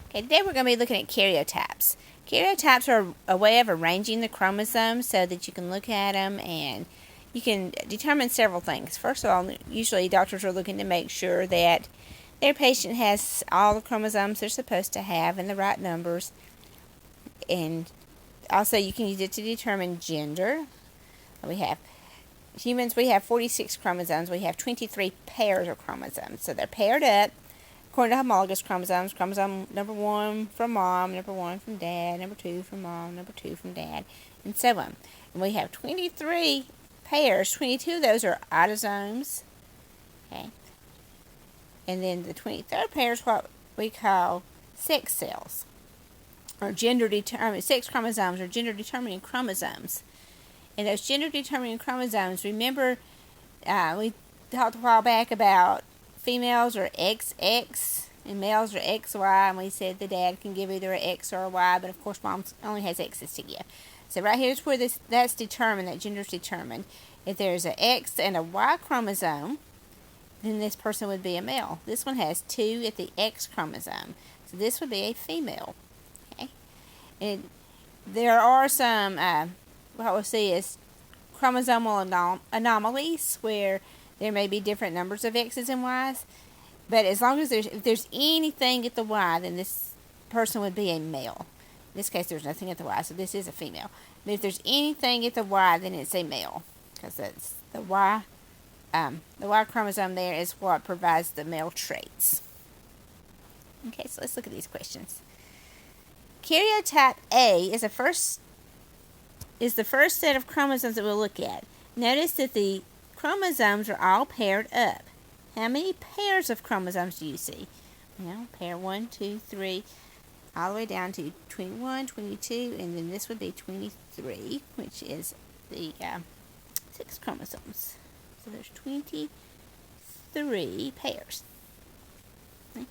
Okay, today we're going to be looking at karyotypes. Karyotypes are a way of arranging the chromosomes so that you can look at them and you can determine several things. First of all, usually doctors are looking to make sure that their patient has all the chromosomes they're supposed to have in the right numbers. And also you can use it to determine gender. We have humans, we have 46 chromosomes. We have 23 pairs of chromosomes. So they're paired up according to homologous chromosomes. Chromosome number 1 from mom, number 1 from dad, number 2 from mom, number 2 from dad, and so on. And we have 23 pairs. 22 of those are autosomes. Okay. And then the 23rd pair is what we call sex cells, or gender determined sex chromosomes, or gender determining chromosomes. And those gender determining chromosomes, remember we talked a while back about females are XX and males are XY, and we said the dad can give either an X or a Y, but of course mom only has X's to give. So right here is where that's determined, that gender is determined. If there's an X and a Y chromosome, then this person would be a male. This one has 2 at the X chromosome, so this would be a female. Okay, and there are some what we'll see is chromosomal anomalies where there may be different numbers of X's and Y's, but as long as if there's anything at the Y, then this person would be a male. In this case, there's nothing at the Y, so this is a female. But if there's anything at the Y, then it's a male, because that's the Y chromosome there is what provides the male traits. Okay, so let's look at these questions. Karyotype A is the first set of chromosomes that we'll look at. Notice that the chromosomes are all paired up. How many pairs of chromosomes do you see? Well, pair 1, 2, 3, all the way down to 21, 22, and then this would be 23, which is the 6 chromosomes. So there's 23 pairs. Okay.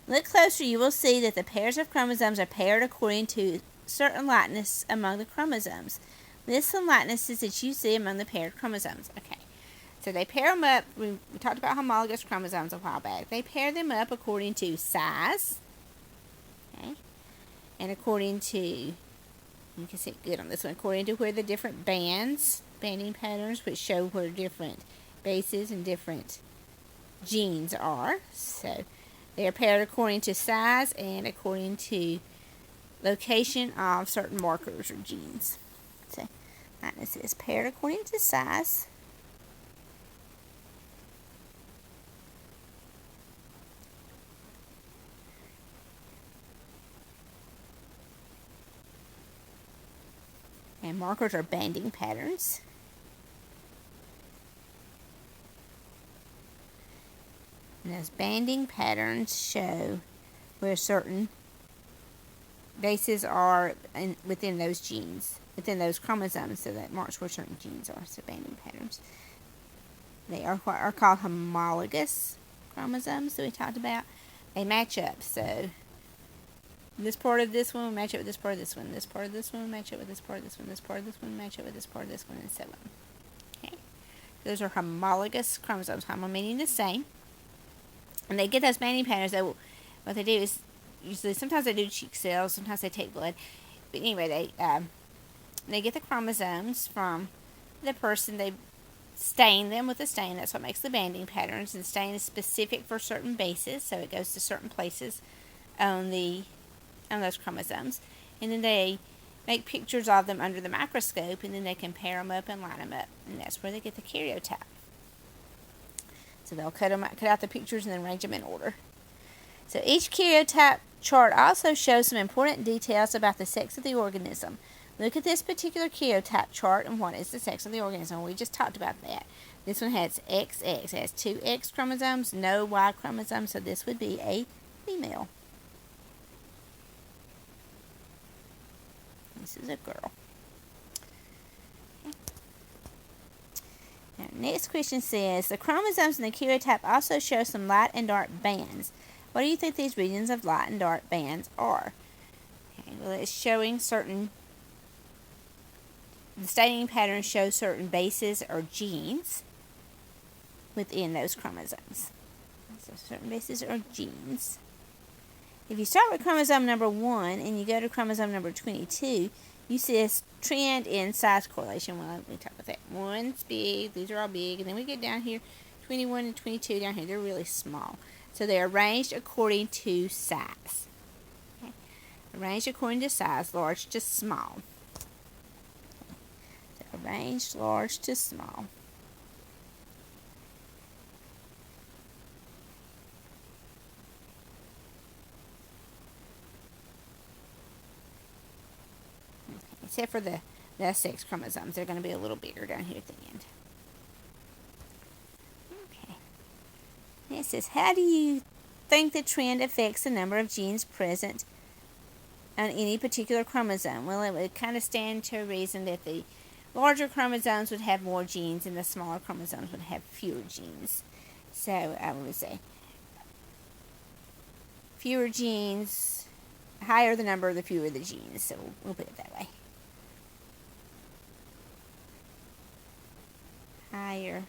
Look closer, you will see that the pairs of chromosomes are paired according to certain likeness among the chromosomes. List some likenesses that you see among the paired chromosomes. Okay. So they pair them up. We talked about homologous chromosomes a while back. They pair them up according to size. Okay. And according to, you can see it good on this one, according to where the different banding patterns, which show where different bases and different genes are. So they are paired according to size and according to location of certain markers or genes. So this is paired according to size. And markers are banding patterns. And those banding patterns show where certain bases are within those genes, within those chromosomes, so that marks where certain genes are, so banding patterns. They are what are called homologous chromosomes that we talked about. They match up, so this part of this one will match up with this part of this one. This part of this one will match up with this part of this one. This part of this one will match up with this part of this one, and so on. Okay, those are homologous chromosomes. Homo meaning the same. And they get those banding patterns. What they do is usually sometimes they do cheek cells, sometimes they take blood. But anyway, they get the chromosomes from the person. They stain them with a stain. That's what makes the banding patterns. And stain is specific for certain bases, so it goes to certain places on those chromosomes. And then they make pictures of them under the microscope, and then they can pair them up and line them up. And that's where they get the karyotype. So they'll cut out the pictures and then arrange them in order. So each karyotype chart also shows some important details about the sex of the organism. Look at this particular karyotype chart and what is the sex of the organism. We just talked about that. This one has XX. It has 2 X chromosomes, no Y chromosomes, so this would be a female. This is a girl. Okay. Now, next question says, the chromosomes in the karyotype also show some light and dark bands. What do you think these regions of light and dark bands are? Okay, well, it's showing certain, the staining patterns show certain bases or genes within those chromosomes. So certain bases or genes. If you start with chromosome number 1 and you go to chromosome number 22, you see a trend in size correlation. Well, let me talk about that. 1's big, these are all big, and then we get down here, 21 and 22 down here, they're really small. So they're arranged according to size. Okay. Arranged according to size, large to small. So arranged large to small. Except for the sex chromosomes. They're going to be a little bigger down here at the end. Okay. And it says, how do you think the trend affects the number of genes present on any particular chromosome? Well, it would kind of stand to reason that the larger chromosomes would have more genes and the smaller chromosomes would have fewer genes. So I would say fewer genes, higher the number, the fewer the genes. So we'll put it that way. Higher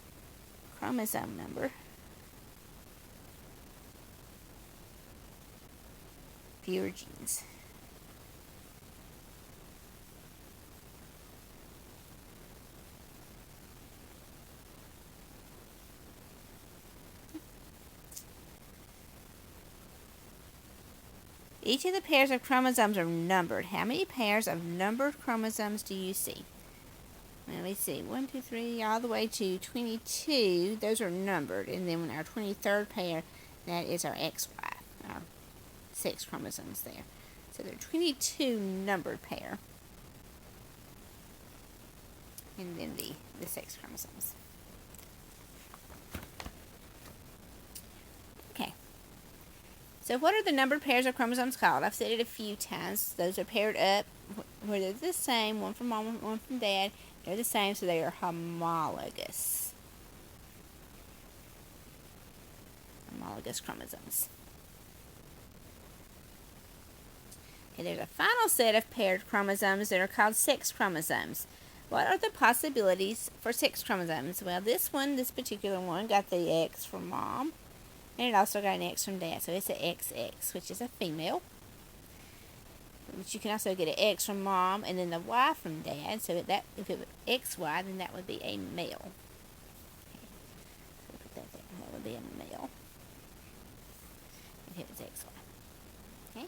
chromosome number, fewer genes. Each of the pairs of chromosomes are numbered. How many pairs of numbered chromosomes do you see? Well, let's see, 1, 2, 3, all the way to 22. Those are numbered. And then our 23rd pair, that is our XY, our sex chromosomes there. So there are 22 numbered pair. And then the sex chromosomes. Okay. So what are the numbered pairs of chromosomes called? I've said it a few times. Those are paired up where they're the same, one from mom, one from dad. They're the same, so they are homologous. Homologous chromosomes. Okay, there's a final set of paired chromosomes that are called sex chromosomes. What are the possibilities for sex chromosomes? Well, this particular one, got the X from mom, and it also got an X from dad, so it's an XX, which is a female. But you can also get an X from mom and then the Y from dad. So if it was XY, then that would be a male. Okay. So put that there. That would be a male. If it was XY. Okay.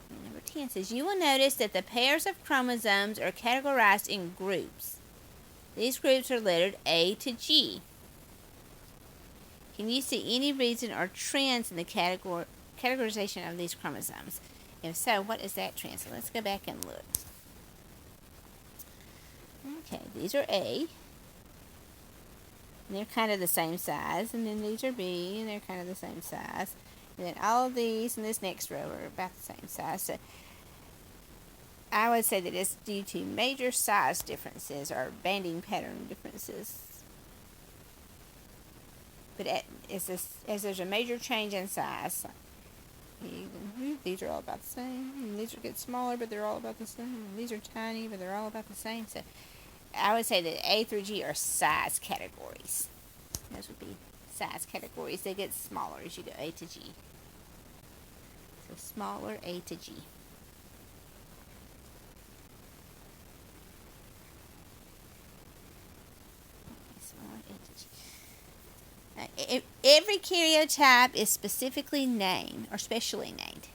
And number 10 says, you will notice that the pairs of chromosomes are categorized in groups. These groups are lettered A to G. Can you see any reason or trends in the categorization of these chromosomes? If so, what is that trend? So let's go back and look. Okay, these are A. And they're kind of the same size. And then these are B, and they're kind of the same size. And then all of these in this next row are about the same size. So I would say that it's due to major size differences or banding pattern differences. But as there's a major change in size, these are all about the same. And these are get smaller, but they're all about the same. And these are tiny, but they're all about the same. So I would say that A through G are size categories. Those would be size categories. They get smaller as you go A to G. So smaller A to G. Smaller A to G. Every karyotype is specifically named or specially named.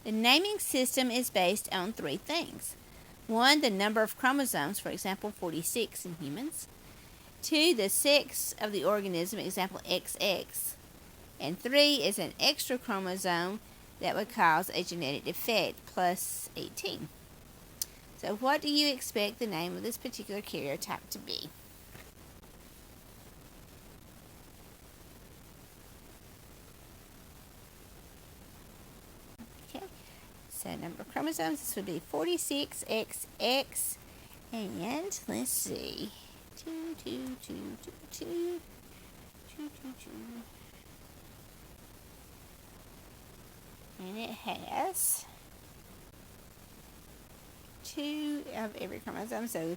The naming system is based on 3 things. 1, the number of chromosomes, for example, 46 in humans. 2, the sex of the organism, example, XX. And 3 is an extra chromosome that would cause a genetic defect, plus 18. So what do you expect the name of this particular karyotype to be? So number of chromosomes, this would be 46XX, and let's see, 2, 2, 2, 2, 2, 2, 2, 2. And it has 2 of every chromosome, so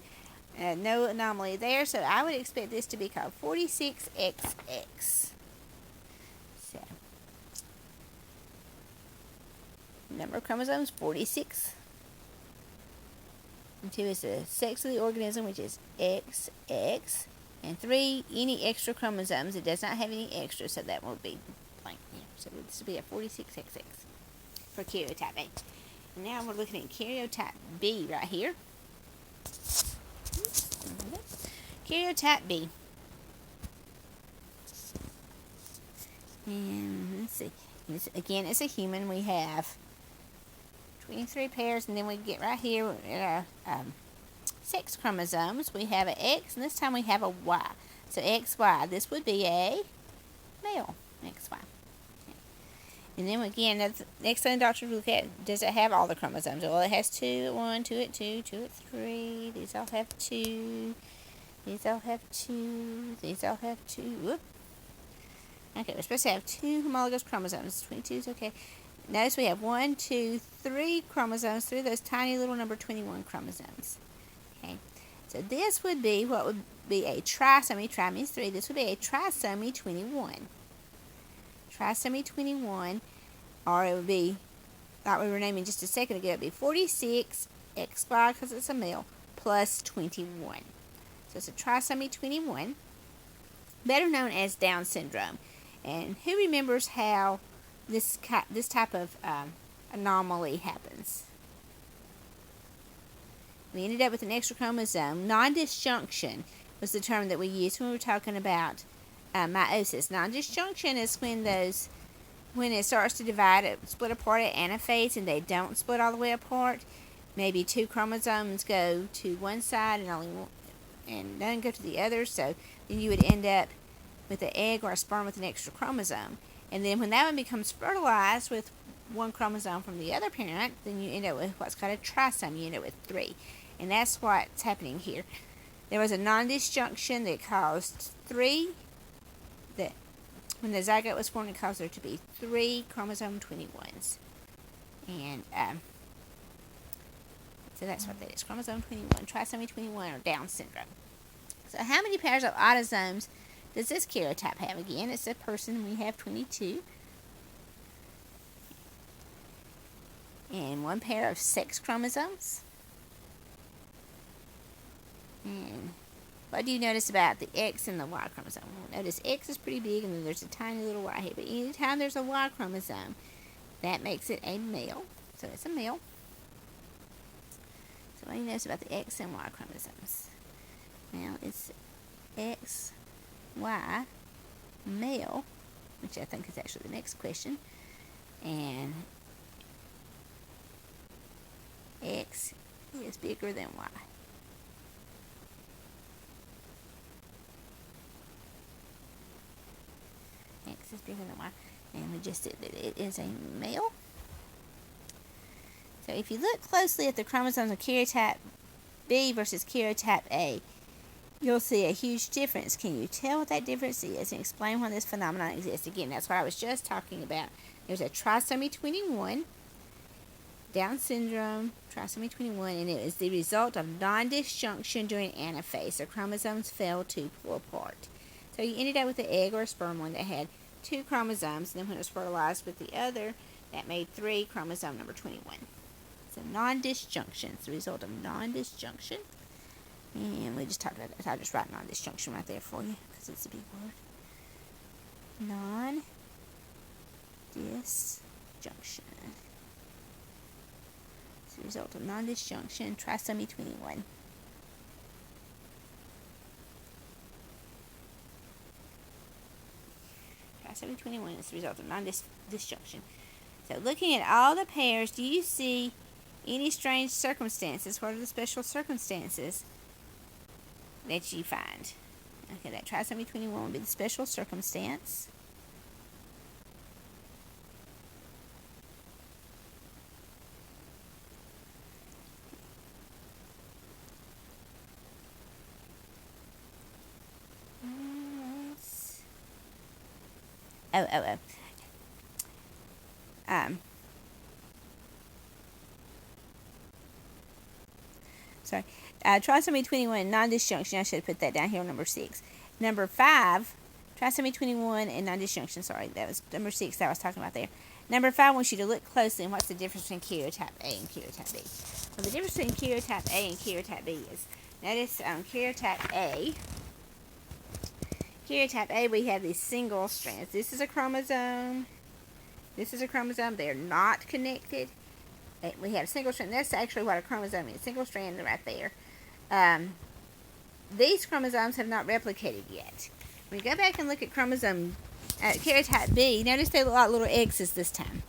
no anomaly there. So I would expect this to be called 46XX. So number of chromosomes, 46. And 2 is the sex of the organism, which is XX. And 3, any extra chromosomes. It does not have any extra, so that will be blank here. So this will be a 46XX for karyotype A. And now we're looking at karyotype B right here. Karyotype B. And let's see. Again, it's a human. We have 23 pairs, and then we get right here at our sex chromosomes. We have an X, and this time we have a Y. So XY. This would be a male. XY. And then again, that's the next thing the doctor will look at. Does it have all the chromosomes? Well, it has 2 at 1, 2 at 2, 2 at 3. These all have 2. These all have 2. These all have 2. Whoop. Okay, we're supposed to have 2 homologous chromosomes. 22 is okay. Notice we have 1, 2, 3 chromosomes, 3 of those tiny little number 21 chromosomes. Okay, so this would be what would be a trisomy. Tri means 3. This would be a trisomy 21. Trisomy 21, or it would be, like we were naming just a second ago, it would be 46 XY because it's a male plus 21. So it's a trisomy 21, better known as Down syndrome. And who remembers how this type of anomaly happens? We ended up with an extra chromosome. Nondisjunction was the term that we used when we were talking about meiosis. Nondisjunction is when it starts to divide, split apart at anaphase, and they don't split all the way apart. Maybe 2 chromosomes go to one side and only one, and none go to the other. So then you would end up with an egg or a sperm with an extra chromosome. And then when that one becomes fertilized with 1 chromosome from the other parent, then you end up with what's called a trisomy. You end up with 3. And that's what's happening here. There was a nondisjunction that caused 3. That when the zygote was formed, it caused there to be 3 chromosome 21s. And so that's what that is. Chromosome 21, trisomy 21, or Down syndrome. So how many pairs of autosomes does this karyotype have? Again, it's a person. We have 22. And 1 pair of sex chromosomes. And what do you notice about the X and the Y chromosome? Well, notice X is pretty big, and then there's a tiny little Y here. But anytime there's a Y chromosome, that makes it a male. So it's a male. So what do you notice about the X and Y chromosomes? Now it's X, Y, male, which I think is actually the next question. And X is bigger than Y. X is bigger than Y. And we just said that it is a male. So if you look closely at the chromosomes of karyotype B versus karyotype A, you'll see a huge difference. Can you tell what that difference is and explain why this phenomenon exists? Again, that's what I was just talking about. There's a trisomy 21, Down syndrome, trisomy 21, and it is the result of nondisjunction during anaphase. The chromosomes fail to pull apart. So you ended up with an egg or a sperm one that had 2 chromosomes, and then when it was fertilized with the other, that made 3 chromosome number 21. It's a nondisjunction. It's the result of nondisjunction. And we just talked about that. I'll just write nondisjunction right there for you because it's a big word. Nondisjunction. It's the result of nondisjunction, trisomy 21. Trisomy 21 is the result of nondisjunction. So looking at all the pairs, do you see any strange circumstances? What are the special circumstances that you find? Okay, that trisomy 21 would be the special circumstance. Sorry. Trisomy 21, nondisjunction. I should have put that down here on number 6. Number 5, trisomy 21 and nondisjunction. Sorry, that was number 6 that I was talking about there. Number 5, I want you to look closely and what's the difference between karyotype A and karyotype B. Well, the difference between karyotype A and karyotype B is, notice karyotype A, we have these single strands. This is a chromosome. This is a chromosome. They're not connected. We have single strand. That's actually what a chromosome is. Single strand right there. These chromosomes have not replicated yet. When you go back and look at karyotype B, notice they look like little X's this time.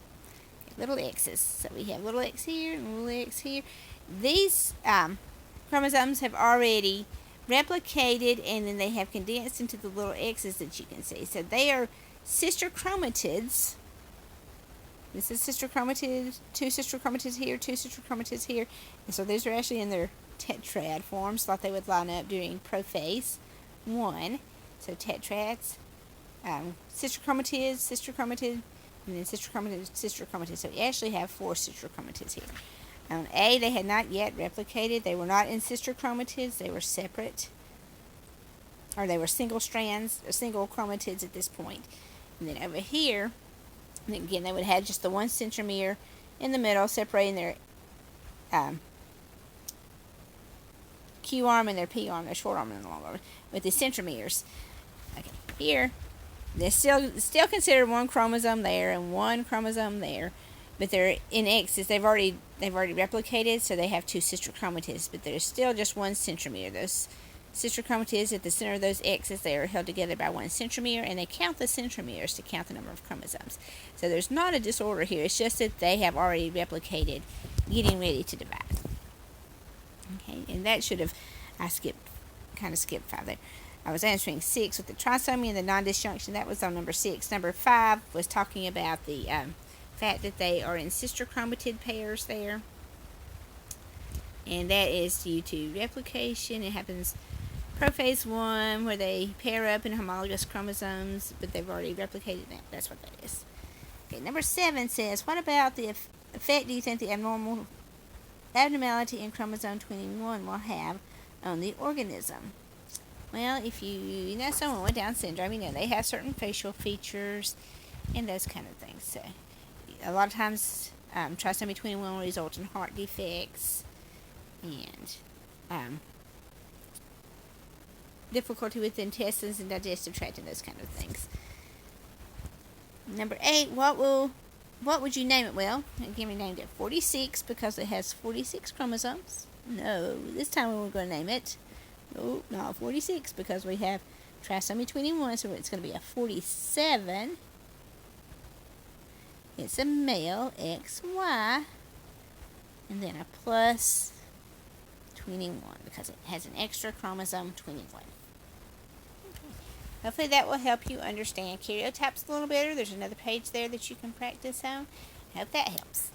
Little X's. So we have little X here and little X here. These chromosomes have already replicated, and then they have condensed into the little X's that you can see. So they are sister chromatids. This is sister chromatids, 2 sister chromatids here, 2 sister chromatids here. And so these are actually in their tetrad forms, like they would line up during prophase 1. So tetrads, sister chromatid, and then sister chromatid. So we actually have 4 sister chromatids here. On A, they had not yet replicated. They were not in sister chromatids. They were separate, or they were single strands, single chromatids at this point. And then over here, and again, they would have just the 1 centromere in the middle, separating their Q arm and their P arm, their short arm and the long arm, with the centromeres. Okay, here, they're still considered 1 chromosome there and 1 chromosome there, but they're in X's. They've already replicated, so they have 2 sister chromatids, but there's still just 1 centromere. Those sister chromatids at the center of those X's, they are held together by 1 centromere, and they count the centromeres to count the number of chromosomes. So there's not a disorder here. It's just that they have already replicated, getting ready to divide. Okay, and that should have, kind of skipped 5 there. I was answering 6 with the trisomy and the nondisjunction. That was on number 6. Number 5 was talking about the fact that they are in sister chromatid pairs there. And that is due to replication. It happens prophase 1, where they pair up in homologous chromosomes, but they've already replicated that. That's what that is. Okay, number 7 says, what about the effect do you think the abnormality in chromosome 21 will have on the organism? Well, if you know someone with Down syndrome, they have certain facial features and those kind of things. So a lot of times trisomy 21 will result in heart defects and difficulty with the intestines and digestive tract and those kind of things. Number 8, what would you name it? Well, again, we named it 46 because it has 46 chromosomes. No, this time we were going to name it, no, not 46, because we have trisomy 21, so it's going to be a 47. It's a male XY, and then a plus 21 because it has an extra chromosome 21. Hopefully that will help you understand karyotypes a little better. There's another page there that you can practice on. I hope that helps.